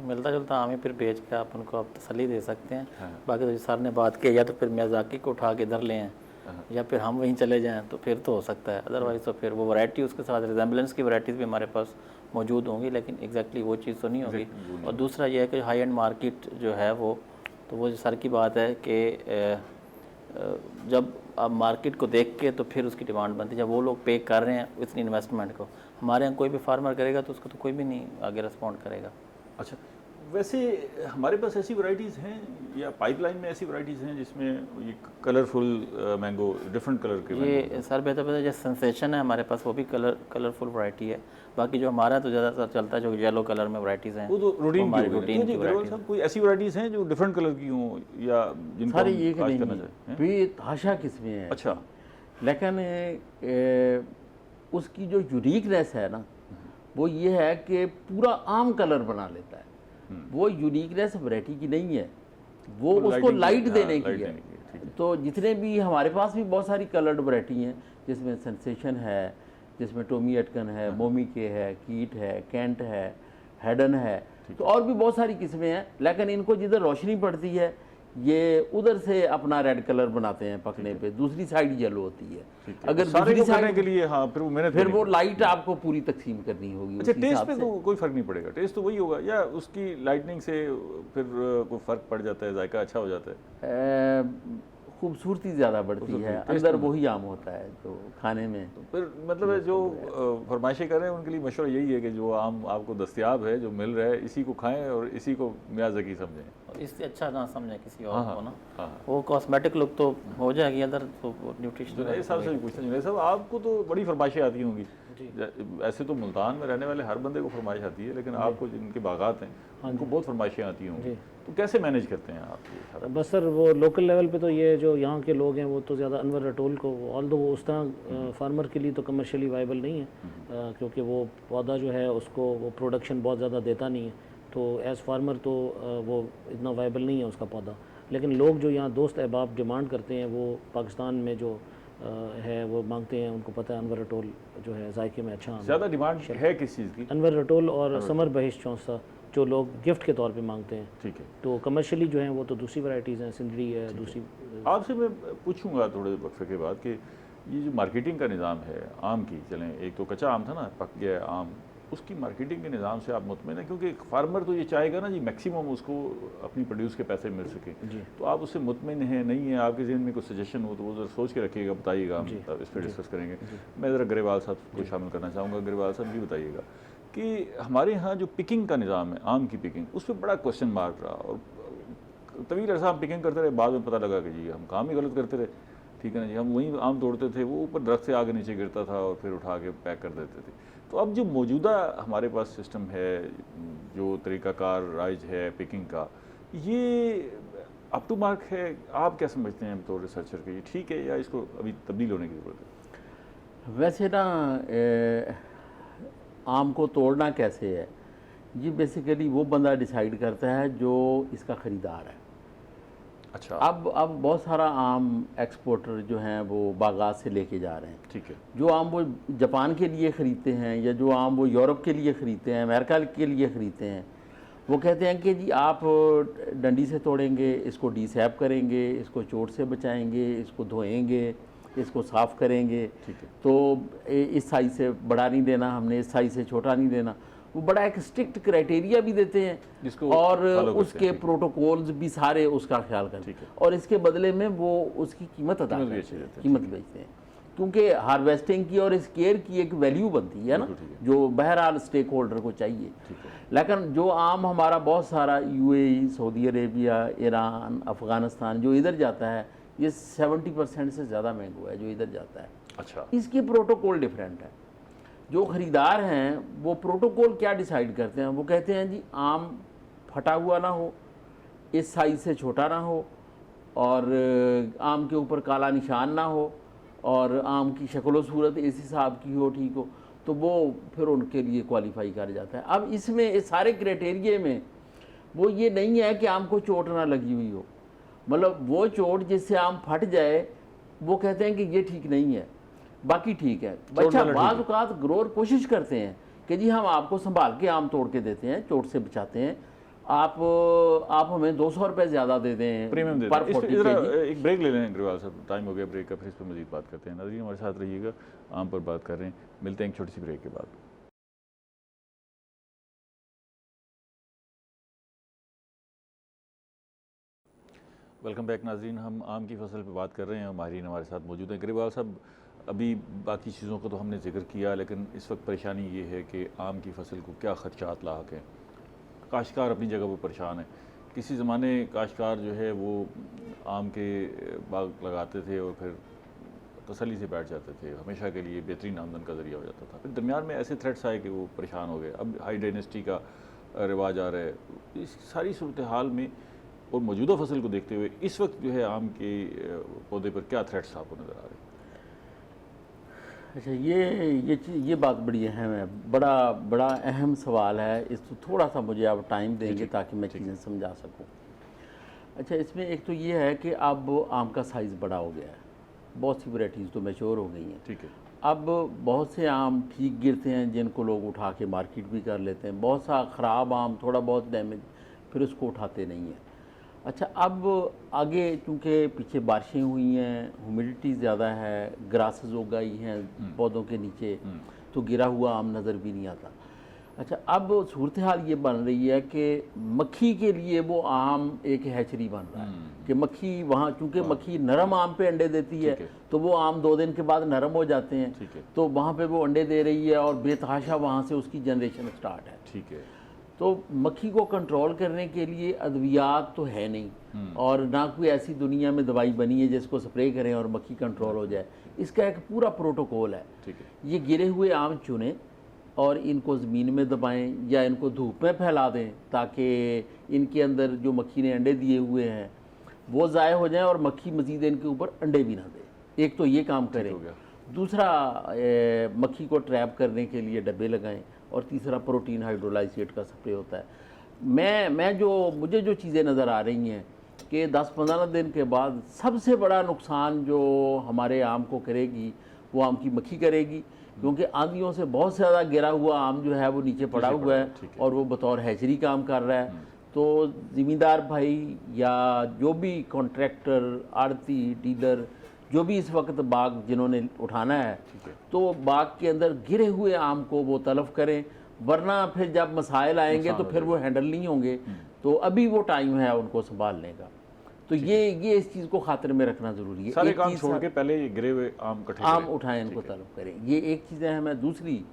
मिलता जुलता आम ही फिर भेज के आप उनको आप तसल्ली दे सकते हैं। बाकी तो सर ने बात की, या तो फिर मियाज़ाकी को उठा के इधर ले आएँ या फिर हम वहीं चले जाएं, तो फिर तो हो सकता है। अदरवाइज़ तो फिर वो वैरायटी उसके साथ रिजेंबलेंस की वैरायटीज़ भी हमारे पास मौजूद होंगी, लेकिन एग्जैक्टली वो चीज़ तो नहीं होगी। और दूसरा ये है कि हाई एंड मार्केट जो है वो, तो वो सर की बात है कि जब आप मार्केट को देख के तो फिर उसकी डिमांड बनती है। जब वो लोग पे कर रहे हैं इतनी इन्वेस्टमेंट को, हमारे यहाँ कोई भी फार्मर करेगा तो उसको तो कोई भी नहीं आगे रिस्पॉन्ड करेगा। अच्छा, वैसे हमारे पास ऐसी वैरायटीज़ हैं या पाइपलाइन में ऐसी वैरायटीज़ हैं जिसमें ये कलरफुल मैंगो, डिफरेंट कलर के? ये सर बेहतर जो सेंसेशन है हमारे पास, वो भी कलरफुल वैरायटी है। बाकी जो हमारा तो ज़्यादातर चलता है जो येलो कलर में वैरायटीज़ हैं, वो तो रूटीन की वैरायटी। कोई ऐसी वैरायटीज़ हैं जो डिफरेंट कलर की हों या जिनको सारी ये आज करना चाहिए? बेतहाशा किस्में हैं। अच्छा, लेकिन उसकी जो यूनिकनेस है ना, वो ये है कि पूरा आम कलर बना लेता है। वो यूनिकनेस वैरायटी की नहीं है, वो उसको लाइट देने की है। तो जितने भी हमारे पास भी बहुत सारी कलर्ड वैरायटी हैं, जिसमें सेंसेशन है, जिसमें टोमी एटकन है, मोमी के है, कीट है, कैंट है, हेडन है, तो और भी बहुत सारी किस्में हैं। लेकिन इनको जिधर रोशनी पड़ती है, ये उधर से अपना रेड कलर बनाते हैं पकने पे, दूसरी साइड येलो होती है। अगर दूसरी साइड के लिए, हाँ, फिर वो लाइट आपको पूरी तकसीम करनी होगी। अच्छा, टेस्ट पे तो कोई फर्क नहीं पड़ेगा? टेस्ट तो वही होगा या उसकी लाइटनिंग से फिर कोई फर्क पड़ जाता है, जायका अच्छा हो जाता है? खूबसूरती ज़्यादा बढ़ती है, अंदर वही आम होता है तो खाने में। तो फिर मतलब है जो फरमाइशें कर रहे हैं उनके लिए मशवरा यही है कि जो आम आपको दस्तियाब है, जो मिल रहा है, इसी को खाएं और इसी को मियाज़की समझें। इससे अच्छा ना समझें किसी और को ना। वो कॉस्मेटिक लुक तो हो जाएगी, अंदर तो न्यूट्रिशन। मेरे हिसाब से पूछते हैं साहब, आपको तो बड़ी फरमाइशें आती होंगी। ऐसे तो मुल्तान में रहने वाले हर बंदे को फरमाइश आती है, लेकिन आपको जिनके बागात हैं उनको बहुत फरमाइशें आती होंगी, तो कैसे मैनेज करते हैं आप? बस सर, वो लोकल लेवल पे तो ये जो यहाँ के लोग हैं वो तो ज़्यादा अनवर रटोल को, ऑल्दो वो उस तरह फार्मर के लिए तो कमर्शियली वाइबल नहीं है, क्योंकि वो पौधा जो है उसको वो प्रोडक्शन बहुत ज़्यादा देता नहीं है, तो एज़ फार्मर तो वो इतना वाइबल नहीं है उसका पौधा। लेकिन लोग जो यहाँ दोस्त अहबाब डिमांड करते हैं, वो पाकिस्तान में जो है वो मांगते हैं, उनको पता है अनवर रटोल जो है जायके में अच्छा। ज़्यादा डिमांड है किस चीज़ की? अनवर रटोल और समर बहिश चौंसा जो लोग गिफ्ट के तौर पे मांगते हैं। ठीक है। तो कमर्शियली जो हैं वो तो दूसरी वैरायटीज़ हैं, सिंदरी है दूसरी। आपसे मैं पूछूंगा थोड़े वक्फे के बाद कि ये जो मार्केटिंग का निज़ाम है आम की, चलें एक तो कच्चा आम था ना, पक गया आम, उसकी मार्केटिंग के निज़ाम से आप मुतमईन हैं? क्योंकि फार्मर तो ये चाहेगा ना जी मैक्सिमम उसको अपनी प्रोड्यूस के पैसे मिल सके, तो आप उससे मुतमईन हैं नहीं है? आपके जहन में कुछ सजेशन हो तो वो ज़रा सोच के रखिएगा, बताइएगा, हम इस पर डिस्कस करेंगे। मैं ज़रा ग्रेवाल साहब को शामिल करना चाहूँगा। ग्रेवाल साहब भी बताइएगा कि हमारे यहाँ जो पिकिंग का निज़ाम है, आम की पिकिंग, उस पर बड़ा क्वेश्चन मार्क रहा और तवील अर्सा हम पिकिंग करते रहे, बाद में पता लगा कि जी हम काम ही गलत करते रहे। ठीक है ना जी, हम वहीं आम तोड़ते थे, वो ऊपर दरख्त से आगे नीचे गिरता था और फिर उठा के पैक कर देते थे। तो अब जो मौजूदा हमारे पास सिस्टम है, जो तरीक़ाकार राइज है पिकिंग का, ये अप टू मार्क है? आप क्या समझते हैं तो रिसर्चर के, ये ठीक है या इसको अभी तब्दील होने की ज़रूरत है? वैसे ना आम को तोड़ना कैसे है, ये बेसिकली वो बंदा डिसाइड करता है जो इसका ख़रीदार है। अच्छा, अब बहुत सारा आम एक्सपोर्टर जो हैं वो बागात से लेके जा रहे हैं। ठीक है। जो आम वो जापान के लिए ख़रीदते हैं या जो आम वो यूरोप के लिए ख़रीदते हैं, अमेरिका के लिए ख़रीदते हैं, वो कहते हैं कि जी आप डंडी से तोड़ेंगे, इसको डीसैप करेंगे, इसको चोट से बचाएंगे, इसको धोएंगे, इसको साफ़ करेंगे, तो इस साइज़ से बड़ा नहीं देना हमने, इस साइज़ से छोटा नहीं देना। वो बड़ा एक स्ट्रिक्ट क्राइटेरिया भी देते हैं और उसके प्रोटोकॉल्स भी सारे उसका ख्याल करते हैं और इसके बदले में वो उसकी कीमत अदा करते हैं, कीमत बेचते हैं। क्योंकि हार्वेस्टिंग की और इस केयर की एक वैल्यू बनती है ना, जो बहरहाल स्टेक होल्डर को चाहिए। लेकिन जो आम हमारा बहुत सारा UAE, Saudi Arabia, Iran, Afghanistan जो इधर जाता है, ये 70% से ज़्यादा मैंगो है जो इधर जाता है। अच्छा, इसकी प्रोटोकॉल डिफरेंट है। जो ख़रीदार हैं वो प्रोटोकॉल क्या डिसाइड करते हैं, वो कहते हैं जी आम फटा हुआ ना हो, इस साइज़ से छोटा ना हो, और आम के ऊपर काला निशान ना हो, और आम की शक्ल सूरत इस हिसाब की हो, ठीक हो, तो वो फिर उनके लिए क्वालिफाई कर जाता है। अब इसमें इस सारे क्राइटेरिया में वो ये नहीं है कि आम को चोट ना लगी हुई हो, मतलब वो चोट जिससे आम फट जाए वो कहते हैं कि ये ठीक नहीं है, बाकी ठीक है। बच्चा बाज़ औक़ात ग्रोअर कोशिश करते हैं कि जी हम आपको संभाल के आम तोड़ के देते हैं, चोट से बचाते हैं, आप हमें 200 रुपये ज़्यादा दे दें, प्रीमियम दे दें। एक ब्रेक ले लें ग्रेवाल साहब, टाइम हो गया ब्रेक का, फिर इस पर मज़ीद बात करते हैं। नाज़रीन हमारे साथ रहिएगा, आम पर बात कर रहे हैं, मिलते हैं एक छोटी सी ब्रेक के बाद। वेलकम बैक नाज़रीन, हम आम की फसल पे बात कर रहे हैं, माहिरीन हमारे साथ मौजूद हैं। ग्रेवाल साहब, अभी बाकी चीज़ों को तो हमने जिक्र किया, लेकिन इस वक्त परेशानी ये है कि आम की फसल को क्या ख़दशात लाहक हैं। काश्तकार अपनी जगह पर परेशान है। किसी ज़माने काश्तकार जो है वो आम के बाग लगाते थे और फिर तसल्ली से बैठ जाते थे, हमेशा के लिए बेहतरीन आमदन का ज़रिया हो जाता था। फिर दरमियान में ऐसे थ्रेट्स आए कि वो परेशान हो गए। अब हाई डायनेस्टी का रिवाज आ रहा है। इस सारी सूरत हाल में और मौजूदा फसल को देखते हुए इस वक्त जो है आम के पौधे पर क्या थ्रेट्स आपको नज़र आ रहे हैं? अच्छा, ये बात बड़ी अहम है, बड़ा अहम सवाल है। इस थोड़ा सा मुझे आप टाइम देंगे ताकि मैं चीज़ें समझा सकूं। अच्छा, इसमें एक तो ये है कि अब आम का साइज़ बड़ा हो गया है, बहुत सी वैरायटीज़ तो मैच्योर हो गई हैं। ठीक है। अब बहुत से आम ठीक गिरते हैं जिनको लोग उठा के मार्केट भी कर लेते हैं, बहुत सा ख़राब आम थोड़ा बहुत डैमेज फिर उसको उठाते नहीं हैं। अच्छा, अब आगे चूँकि पीछे बारिशें हुई हैं, ह्यूमिडिटी ज़्यादा है, ग्रासेस उगाई हैं पौधों के नीचे, तो गिरा हुआ आम नज़र भी नहीं आता। अच्छा, अब सूरत हाल ये बन रही है कि मक्खी के लिए वो आम एक हैचरी बन रहा है कि मक्खी वहाँ, चूँकि मक्खी नरम आम पे अंडे देती है तो वो आम 2 दिन के बाद नरम हो जाते हैं, तो वहाँ पे वो अंडे दे रही है और बेतहाशा वहाँ से उसकी जनरेशन स्टार्ट है। ठीक है। तो मक्खी को कंट्रोल करने के लिए अद्वियात तो है नहीं, और ना कोई ऐसी दुनिया में दवाई बनी है जिसको स्प्रे करें और मक्खी कंट्रोल हो जाए। इसका एक पूरा प्रोटोकॉल है। ठीक है। ये गिरे हुए आम चुनें और इनको ज़मीन में दबाएं या इनको धूप में फैला दें ताकि इनके अंदर जो मक्खी ने अंडे दिए हुए हैं वो ज़ाय हो जाएं और मक्खी मज़ीद इनके ऊपर अंडे भी ना दे। एक तो ये काम करें। दूसरा, मक्खी को ट्रैप करने के लिए डब्बे लगाएं, और तीसरा प्रोटीन हाइड्रोलाइसेट का स्प्रे होता है। मुझे जो चीज़ें नज़र आ रही हैं कि 10-15 दिन के बाद सबसे बड़ा नुकसान जो हमारे आम को करेगी वो आम की मक्खी करेगी, क्योंकि आंधियों से बहुत ज़्यादा गिरा हुआ आम जो है वो नीचे पड़ा हुआ है और वो बतौर हैचरी काम कर रहा है। तो ज़मींदार भाई या जो भी कॉन्ट्रैक्टर, आड़ती, डीलर, जो भी इस वक्त बाग जिन्होंने उठाना है, तो बाग के अंदर गिरे हुए आम को वो तलफ करें, वरना फिर जब मसाइल आएंगे तो फिर वो हैंडल नहीं होंगे। तो अभी वो टाइम है उनको संभालने का। तो ये इस चीज़ को खातिर में रखना ज़रूरी है। सारे काम छोड़ के पहले ये गिरे हुए आम उठाएं, इनको तलब करें, ये एक चीज़ है। हमें दूसरी,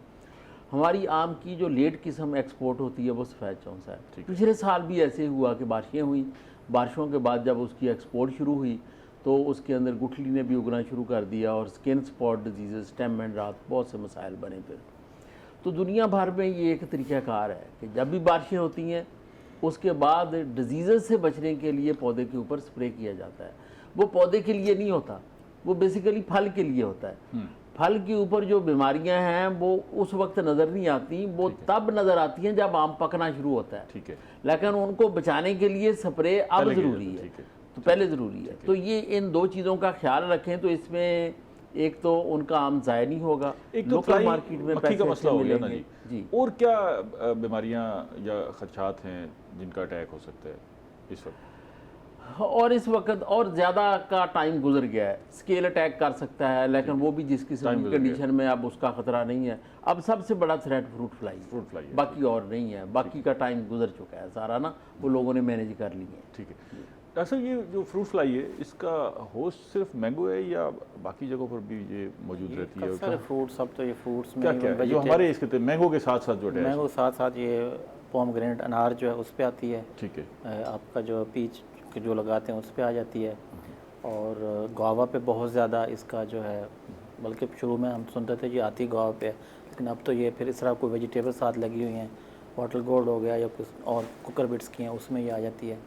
हमारी आम की जो लेट किस्म एक्सपोर्ट होती है वो सफ़ेद चौंसा है। पिछले साल भी ऐसे हुआ कि बारिशें हुई, बारिशों के बाद जब उसकी एक्सपोर्ट शुरू हुई तो उसके अंदर गुठली ने भी उगना शुरू कर दिया और skin spot disease, stem and रात, बहुत से मसाइल बने। फिर तो दुनिया भर में ये एक तरीक़ाकार है कि जब भी बारिशें होती हैं उसके बाद डिजीज़ से बचने के लिए पौधे के ऊपर स्प्रे किया जाता है। वो पौधे के लिए नहीं होता, वो बेसिकली फल के लिए होता है। फल के ऊपर जो बीमारियां हैं वो उस वक्त नज़र नहीं आती, वो तब नज़र आती हैं जब आम पकना शुरू होता है। ठीक है। लेकिन उनको बचाने के लिए स्प्रे अब ज़रूरी है, तो पहले ज़रूरी है। तो ये इन 2 चीज़ों का ख्याल रखें तो इसमें एक तो उनका आम ज़ाया नहीं होगा, एक तो लोकल मार्केट में पैसे का मसला हो गया ना जी। और क्या बीमारियां या खदशात हैं जिनका अटैक हो सकता है इस वक्त? और इस वक्त और ज़्यादा का टाइम गुजर गया है। स्केल अटैक कर सकता है, लेकिन वो भी जिस किस्म की कंडीशन में अब उसका ख़तरा नहीं है। अब सबसे बड़ा थ्रेट फ्रूट फ्लाई बाकी और नहीं है, बाकी का टाइम गुजर चुका है सारा ना, वो लोगों ने मैनेज कर लिया है। ठीक है। डॉक्टर साहब ये जो फ्रूट फ्लाई है इसका होस्ट सिर्फ मैंगो है या बाकी जगहों पर भी ये मौजूद रहती है? सारे फ्रूट्स, अब तो ये फ्रूट्स में क्या क्या है जो हमारे इसके मैंगो के साथ साथ जो है? मैंगो साथ साथ ये पोमग्रेनेट अनार जो है उस पर आती है। ठीक है। आपका जो पीच जो लगाते हैं उस पर आ जाती है। और गुआवा पे बहुत ज़्यादा इसका जो है, बल्कि शुरू में हम सुनते थे ये आती है गुआवा पे, लेकिन अब तो ये फिर इस तरह कोई वेजिटेबल साथ लगी हुई हैं, बॉटल गोल्ड हो गया या कुछ और कुकर बिट्स की हैं उसमें ये आ जाती है।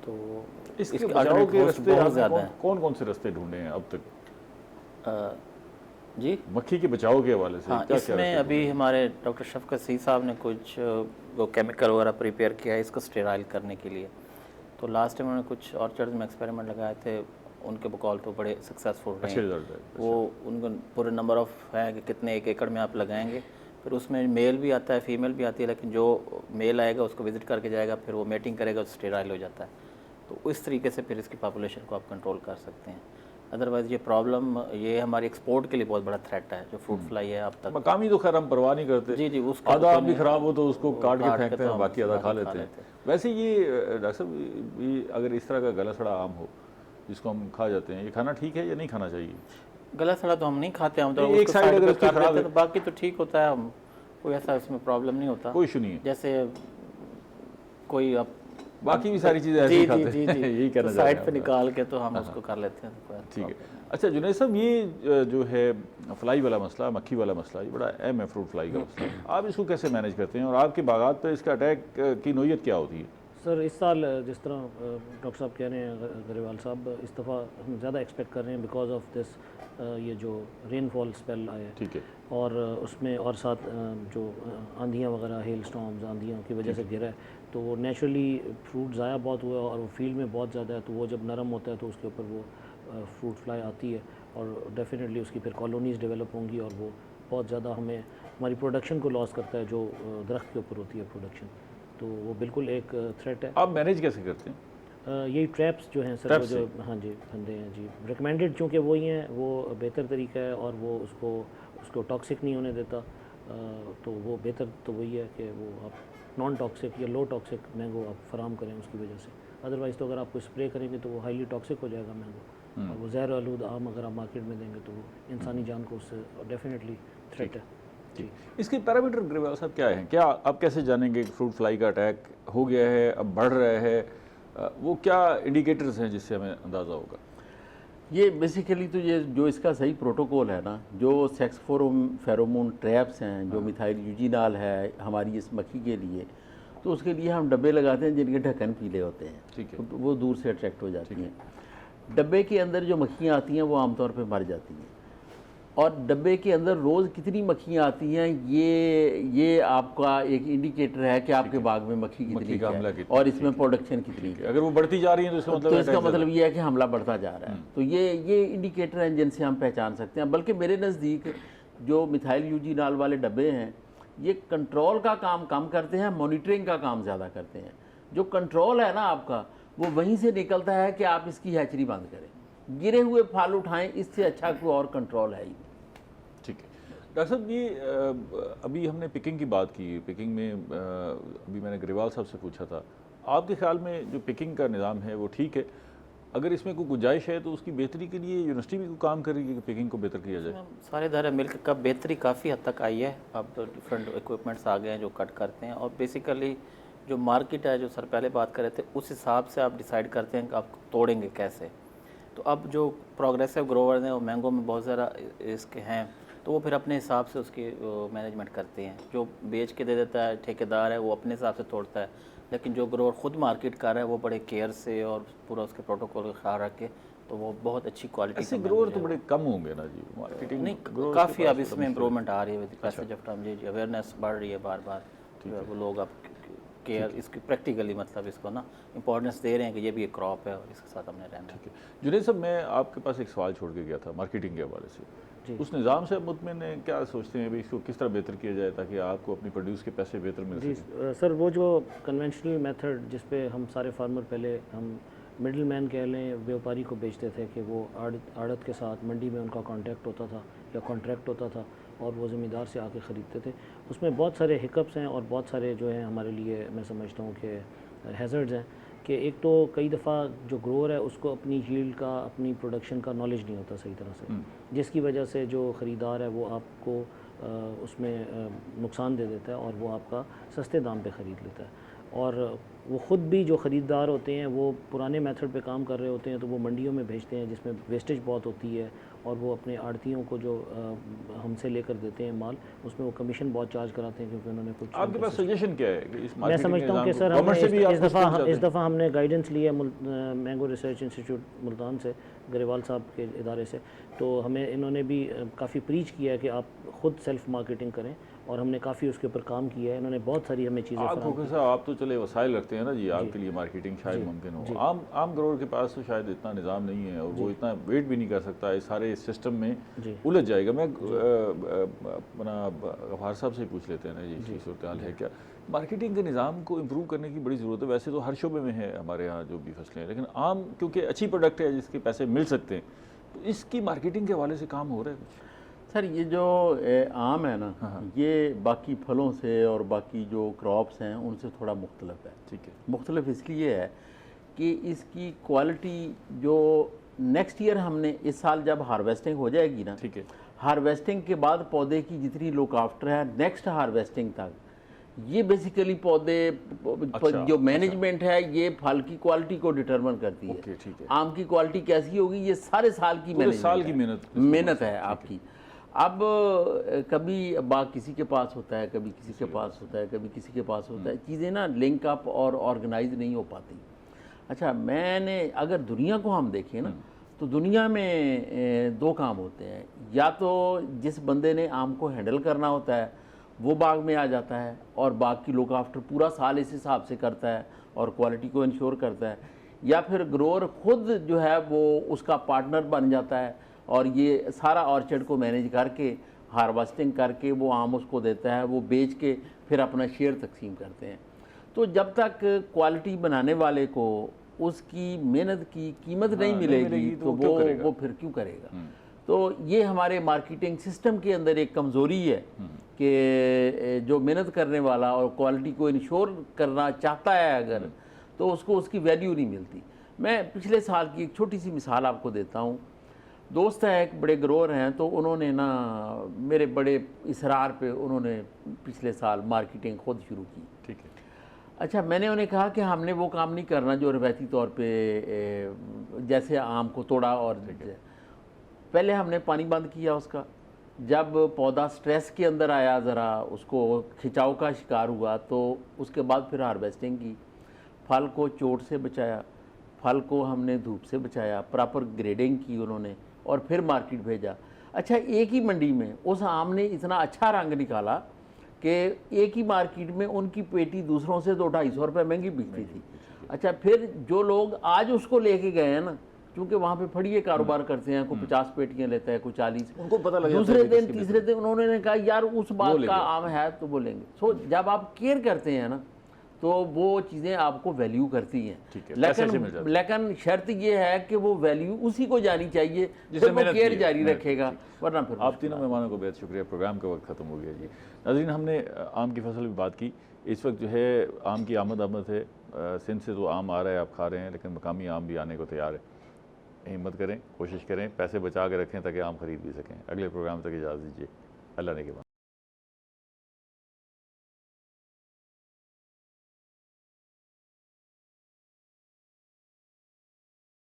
तो इसके बचाव के रास्ते बहुत ज़्यादा हैं। कौन कौन से रास्ते ढूंढे हैं अब तक जी मक्खी के बचाव के हवाले से? हाँ, क्या इसमें अभी हमारे डॉक्टर शफकत सी साहब ने कुछ वो केमिकल वगैरह प्रिपेयर किया है इसको स्टेराइल करने के लिए। तो लास्ट टाइम उन्होंने कुछ ऑर्चर्ड्स में एक्सपेरिमेंट लगाए थे, उनके बकौल तो बड़े सक्सेसफुल रहे। अच्छे रिजल्ट है। वो उनको पूरे नंबर ऑफ है कि कितने एक एकड़ में आप लगाएंगे, फिर उसमें मेल भी आता है फीमेल भी आती है, लेकिन जो मेल आएगा उसको विजिट करके जाएगा, फिर वो मेटिंग करेगा तो स्टेराइल हो जाता है। तो इस तरीके से फिर इसकी पॉपुलेशन को आप कंट्रोल कर सकते हैं। अदरवाइज़ ये प्रॉब्लम ये हमारी एक्सपोर्ट के लिए बहुत बड़ा थ्रेट है जो फ्रूट फ्लाई है अब तक। मकामी तो खैर हम परवाह नहीं करते। जी जी, उसका आधा भी खराब हो तो उसको काट के फेंकते हैं, तो बाकी आधा खा लेते हैं। वैसे ये डॉक्टर साहब ये अगर इस तरह का गला सड़ा आम हो जिसको हम खा जाते हैं, ये खाना ठीक है या नहीं खाना चाहिए? गला सड़ा तो हम नहीं खाते, हम तो एक साइड अगर उसकी खराब है तो बाकी तो ठीक होता है, हम कोई ऐसा इसमें प्रॉब्लम नहीं होता, कोई इशू नहीं है। जैसे कोई अब बाकी भी सारी चीज़ें ऐसे ही खाते हैं। यही कहना तो साइड पे निकाल के तो हम उसको कर लेते हैं। ठीक है। अच्छा जुनैद साहब, ये जो है फ्लाई वाला मसला, मक्खी वाला मसला, ये बड़ा अहम है फ्रूट फ्लाई का मसला। आप इसको कैसे मैनेज करते हैं और आपके बागात पर इसका अटैक की नोयत क्या होती है? सर इस साल जिस तरह डॉक्टर साहब कह रहे हैं गरेवाल साहब, इस दफ़ा हम ज़्यादा एक्सपेक्ट कर रहे हैं बिकॉज ऑफ दिस ये जो रेनफॉल स्पेल आया है। ठीक है। और उसमें और साथ जो आंधियाँ वगैरह, हेल स्टॉर्म्स, आंधियों की वजह से गिरा है, तो वो नेचुरली फ्रूट ज़ाया बहुत हुआ और वो फील्ड में बहुत ज़्यादा है, तो वो जब नरम होता है तो उसके ऊपर वो फ्रूट फ्लाई आती है और डेफिनेटली उसकी फिर कॉलोनीज़ डेवलप होंगी और वो बहुत ज़्यादा हमें हमारी प्रोडक्शन को लॉस करता है, जो दरख्त के ऊपर होती है प्रोडक्शन, तो वो बिल्कुल एक थ्रेट है। आप मैनेज कैसे करते हैं? यही ट्रैप्स जो हैं सर, वो जो हाँ जी फंदे हैं जी, रिकमेंडेड चूँकि वही हैं, वो बेहतर तरीका है और वो उसको टॉक्सिक नहीं होने देता, तो वो बेहतर तो वही है कि वो आप नॉन टॉक्सिक या लो टॉक्सिक मैंगो आप फराम करें उसकी वजह से। अदरवाइज़ तो अगर आप कोई स्प्रे करेंगे तो वो हाईली टॉक्सिक हो जाएगा मैंगो, और वो ज़हर आलूद आम अगर आप मार्केट में देंगे तो वो इंसानी जान को उससे डेफिनेटली थ्रेट है। जी, इसके पैरामीटर गरेवाल साहब क्या हैं? क्या आप कैसे जानेंगे कि फ्रूट फ्लाई का अटैक हो गया है, अब बढ़ रहा है? वो क्या इंडिकेटर्स हैं जिससे हमें अंदाज़ा होगा? ये बेसिकली तो ये जो इसका सही प्रोटोकॉल है ना, जो सेक्स फेरोमोन ट्रैप्स हैं, जो मिथाइल यूजिनाल है हमारी इस मक्खी के लिए, तो उसके लिए हम डब्बे लगाते हैं जिनके ढक्कन पीले होते हैं। ठीक है। तो वो दूर से अट्रैक्ट हो जाती हैं। डब्बे के अंदर जो मक्खियाँ आती हैं वो आमतौर पर मर जाती हैं, और डब्बे के अंदर रोज़ कितनी मक्खियाँ आती हैं ये आपका एक इंडिकेटर है कि आपके बाग में मक्खी कितनी है और इसमें प्रोडक्शन कितनी है। अगर वो बढ़ती जा रही है तो इसका मतलब ये है कि हमला बढ़ता जा रहा है। तो ये इंडिकेटर हैं जिनसे हम पहचान सकते हैं। बल्कि मेरे नज़दीक जो मिथाइल यूजिनाल वाले डब्बे हैं ये कंट्रोल का काम कम करते हैं, मॉनिटरिंग का काम ज़्यादा करते हैं। जो कंट्रोल है ना आपका, वो वहीं से निकलता है कि आप इसकी हैचरी बंद करें, गिरे हुए फल उठाएं, इससे अच्छा कोई और कंट्रोल है ही। ठीक है डॉक्टर साहब, ये अभी हमने पिकिंग की बात की। पिकिंग में अभी मैंने गरेवाल साहब से पूछा था, आपके ख्याल में जो पिकिंग का निज़ाम है वो ठीक है? अगर इसमें कोई गुंजाइश है तो उसकी बेहतरी के लिए यूनिवर्सिटी भी कोई काम करेगी कि पिकिंग को बेहतर किया जाए? सारे इदारे मिलकर कब बेहतरी काफ़ी हद तक आई है। अब तो डिफरेंट इक्विपमेंट्स आ गए हैं जो कट करते हैं, और बेसिकली जो मार्केट है, जो सर पहले बात कर रहे थे, उस हिसाब से आप डिसाइड करते हैं कि आप तोड़ेंगे कैसे। तो अब जो प्रोग्रेसिव ग्रोवर्स हैं वो मैंगो में बहुत ज़्यादा इसके हैं, तो वो फिर अपने हिसाब से उसकी मैनेजमेंट करते हैं। जो बेच के दे देता है ठेकेदार है वो अपने हिसाब से तोड़ता है, लेकिन जो ग्रोवर खुद मार्केट कर रहा है वो बड़े केयर से और पूरा उसके प्रोटोकॉल का ख्याल रख के, तो वो बहुत अच्छी क्वालिटी ऐसे ग्रोवर तो बड़े कम होंगे ना जी मार्केटिंग? नहीं, काफ़ी अब इसमें इम्प्रूवमेंट आ रही है पैसेज ऑफ टाइम। जी, अवेयरनेस बढ़ रही है बार बार, वो लोग अब केयर इसकी प्रैक्टिकली मतलब इसको ना इंपॉर्टेंस दे रहे हैं कि ये भी एक क्रॉप है और इसके साथ हमने रहना है। ठीक है जुनैद साहब, मैं आपके पास एक सवाल छोड़ के गया था मार्केटिंग के हवाले से। उस निज़ाम से मुतमिन है? क्या सोचते हैं अभी इसको किस तरह बेहतर किया जाए ताकि आपको अपनी प्रोड्यूस के पैसे बेहतर मिल जी सकें? सर, वो जो कन्वेंशनल मेथड जिस पे हम सारे फार्मर पहले हम मिडिल मैन कह लें, व्यापारी को बेचते थे कि वो आड़त के साथ मंडी में उनका कांटेक्ट होता था या कॉन्ट्रैक्ट होता था और वो ज़मींदार से आके ख़रीदते थे। उसमें बहुत सारे हिकअप्स हैं और बहुत सारे जो हैं हमारे लिए, मैं समझता हूँ कि हैज़र्ड्स हैं। कि एक तो कई दफ़ा जो ग्रोअर है उसको अपनी यील्ड का, अपनी प्रोडक्शन का नॉलेज नहीं होता सही तरह से, जिसकी वजह से जो ख़रीदार है वो आपको उसमें नुकसान दे देता है और वो आपका सस्ते दाम पे ख़रीद लेता है। और वो ख़ुद भी जो ख़रीदार होते हैं वो पुराने मेथड पे काम कर रहे होते हैं, तो वो मंडियों में भेजते हैं जिसमें वेस्टेज बहुत होती है, और वो अपने आड़तियों को जो हमसे लेकर देते हैं माल, उसमें वो कमीशन बहुत चार्ज कराते हैं, क्योंकि उन्होंने कुछ। आपके पास सजेशन क्या है कि इस मैं समझता हूँ कि सर इस दफ़ा हमने गाइडेंस ली है मैंगो रिसर्च इंस्टीट्यूट मुल्तान से, ग्रेवाल साहब के इदारे से, तो हमें इन्होंने भी काफ़ी प्रीच किया है कि आप ख़ुद सेल्फ मार्केटिंग करें, और हमने काफ़ी उसके ऊपर काम किया है। इन्होंने बहुत सारी हमें चीज़ें आप तो चले वसाइल रखते हैं ना जी, आपके लिए मार्केटिंग शायद मुमकिन हो। आम ग्रोअर के पास तो शायद इतना निज़ाम नहीं है, और वो इतना वेट भी नहीं कर सकता, इस सारे सिस्टम में उलझ जाएगा। मैं अपना गफ़ार साहब से पूछ लेते हैं ना जी, सूरत हाल है क्या? मार्केटिंग के निज़ाम को इम्प्रूव करने की बड़ी ज़रूरत है। वैसे तो हर शोबे में है हमारे यहाँ जो भी फसलें हैं, लेकिन आम क्योंकि अच्छी प्रोडक्ट है जिसके पैसे मिल सकते हैं, तो इसकी मार्केटिंग के हवाले से काम हो रहा है कुछ? सर ये जो आम है ना, ये बाकी फलों से और बाकी जो क्रॉप्स हैं उनसे थोड़ा मुख्तलिफ है। ठीक है, मुख्तलिफ इसलिए है कि इसकी क्वालिटी जो नेक्स्ट ईयर हमने इस साल जब हार्वेस्टिंग हो जाएगी ना, ठीक है, हार्वेस्टिंग के बाद पौधे की जितनी लुक आफ्टर है नेक्स्ट हार्वेस्टिंग तक, ये बेसिकली पौधे जो मैनेजमेंट है ये फल की क्वालिटी को डिटरमिन करती है। ठीक है। आम की क्वालिटी कैसी होगी ये सारे साल की मेहनत है आपकी। अब कभी बाग किसी के पास होता है, कभी किसी के पास होता है, कभी किसी के पास होता है, चीज़ें ना लिंक अप और ऑर्गेनाइज नहीं हो पाती। अच्छा, मैंने अगर दुनिया को हम देखें ना, तो दुनिया में दो काम होते हैं, या तो जिस बंदे ने आम को हैंडल करना होता है वो बाग में आ जाता है और बाग की लुक आफ्टर पूरा साल इस हिसाब से करता है और क्वालिटी को इंश्योर करता है, या फिर ग्रोअर खुद जो है वो उसका पार्टनर बन जाता है और ये सारा ऑर्चर्ड को मैनेज करके हार्वेस्टिंग करके वो आम उसको देता है, वो बेच के फिर अपना शेयर तकसीम करते हैं। तो जब तक क्वालिटी बनाने वाले को उसकी मेहनत की कीमत नहीं मिलेगी तो वो फिर क्यों करेगा? तो ये हमारे मार्केटिंग सिस्टम के अंदर एक कमज़ोरी है कि जो मेहनत करने वाला और क्वालिटी को इंश्योर करना चाहता है अगर, तो उसको उसकी वैल्यू नहीं मिलती। मैं पिछले साल की एक छोटी सी मिसाल आपको देता हूँ। दोस्त है एक बड़े ग्रोअर हैं, तो उन्होंने ना मेरे बड़े इसरार पे उन्होंने पिछले साल मार्केटिंग खुद शुरू की। ठीक है। अच्छा, मैंने उन्हें कहा कि हमने वो काम नहीं करना जो रवायती तौर पे जैसे आम को तोड़ा और पहले हमने पानी बंद किया उसका, जब पौधा स्ट्रेस के अंदर आया, ज़रा उसको खिंचाव का शिकार हुआ, तो उसके बाद फिर हार्वेस्टिंग की, फल को चोट से बचाया, फल को हमने धूप से बचाया, प्रॉपर ग्रेडिंग की उन्होंने, और फिर मार्केट भेजा। अच्छा, एक ही मंडी में उस आम ने इतना अच्छा रंग निकाला कि एक ही मार्केट में उनकी पेटी दूसरों से 200-250 रुपये महंगी बिकती थी। अच्छा, फिर जो लोग आज उसको लेके गए हैं ना, क्योंकि वहाँ पे फड़िए कारोबार करते हैं, कोई 50 पेटियाँ लेता है, कोई 40, उनको पता लगा। दूसरे दिन तीसरे दिन उन्होंने कहा यार उस बात का आम है तो बोलेंगे। सो जब आप केयर करते हैं ना तो वो चीज़ें आपको वैल्यू करती हैं, लेकिन शर्त ये है कि वो वैल्यू उसी को जानी चाहिए जिससे वो केयर जारी रखेगा, वरना फिर। आप तीनों मेहमानों को बेहद शुक्रिया। प्रोग्राम का वक्त ख़त्म हो गया जी। नाज़रीन, हमने आम की फसल की बात की। इस वक्त जो है आम की आमद है, सिंध से तो आम आ रहा है, आप खा रहे हैं, लेकिन मकामी आम भी आने को तैयार है। हिम्मत करें, कोशिश करें, पैसे बचा के रखें ताकि आम ख़रीद भी सकें। अगले प्रोग्राम तक इजाज़त दीजिए। अल्लाह ने के बाद।